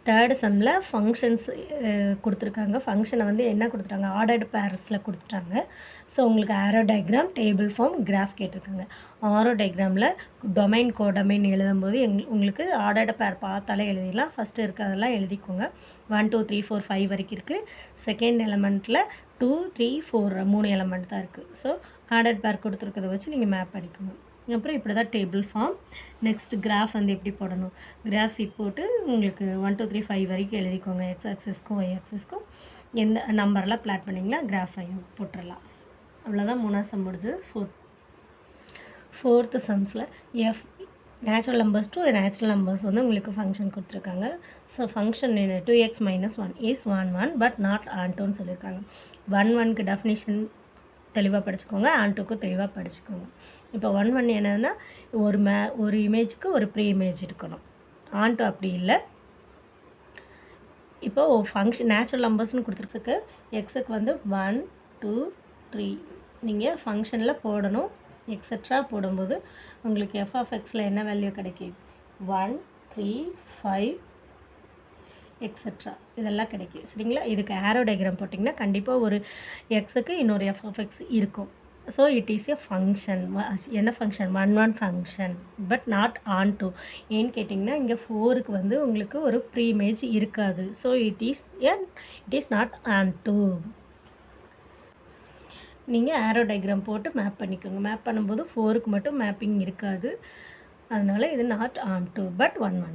Third சம்மில் functions கொடுத்துருக்காங்க. ஃபங்க்ஷனை வந்து என்ன கொடுத்துட்டாங்க, ஆர்டர்டு பேர்ஸில் கொடுத்துட்டாங்க. ஸோ உங்களுக்கு arrow diagram, table form, graph கேட்டிருக்காங்க. ஆரோ டயக்ராமில் டொமைன் கோடொமைன் எழுதும்போது உங்களுக்கு ஆர்டர்டு பேர் பார்த்தாலே எழுதிடலாம். ஃபஸ்ட்டு இருக்கிறதெல்லாம் எழுதிக்கோங்க. 1 2 3 4 5 வரைக்கும் இருக்குது. செகண்ட் எலமெண்ட்டில் 2 3 4 3 எலமெண்ட் தான் இருக்குது. ஸோ ஆர்டர்டு பேர் கொடுத்துருக்கத வச்சு நீங்கள் மேப் பண்ணிக்கணும். அப்புறம் இப்படி தான் டேபிள் ஃபார்ம். நெக்ஸ்ட் கிராஃப் வந்து எப்படி போடணும், கிராஃப் சீட் போட்டு உங்களுக்கு 1 2 3 5 வரைக்கும் எழுதிக்கோங்க. எக்ஸ் ஆக்சிஸ்க்கும் ஒய் ஆக்சிஸ்க்கும் எந்த நம்பர்லாம் பிளாட் பண்ணிங்கன்னா கிராஃபையும் போட்டுடலாம். அவ்வளோதான். 3ஆவது சம் முடிஞ்சது. ஃபோர்த்து சம்ஸில் natural numbers to natural numbers வந்து உங்களுக்கு ஃபங்க்ஷன் கொடுத்துருக்காங்க. So function 2x - 1 is 1 1 but not ஆன்டோன்னு சொல்லியிருக்காங்க. 1 1க்கு டெஃபினிஷன் தெளிவாக படிச்சுக்கோங்க, ஆன்டோக்கு தெளிவாக படிச்சுக்கோங்க. இப்போ 1 1 என்னன்னா ஒரு இமேஜுக்கு ஒரு ப்ரீ இமேஜ் இருக்கணும். ஆன்டோ அப்படி இல்லை. இப்போது ஃபங்க்ஷன் நேச்சுரல் நம்பர்ஸ்னு கொடுத்துருக்கு. எக்ஸுக்கு வந்து 1 2 3 நீங்கள் ஃபங்க்ஷனில் போடணும். எக்ஸட்ரா போடும்போது உங்களுக்கு f(x)ல் என்ன வேல்யூ கிடைக்கும், 1 3 5 எக்ஸட்ரா இதெல்லாம் கிடைக்கும். சரிங்களா. இதுக்கு ஆரோ டயக்ராம் போட்டிங்கன்னா கண்டிப்பாக ஒரு எக்ஸுக்கு இன்னொரு f(x) இருக்கும். So it is a function. என்ன function, 1 1 function but not onto. ஏன்னு கேட்டிங்கன்னா இங்கே 4க்கு வந்து உங்களுக்கு ஒரு ப்ரீ இமேஜ் இருக்காது. So it is not onto. நீங்கள் ஆரோ டயக்ராம் போட்டு மேப் பண்ணிக்கோங்க. மேப் பண்ணும்போது 4க்கு மட்டும் மேப்பிங் இருக்காது. அதனால் இது நாட் ஆன் டூ பட் 1 1.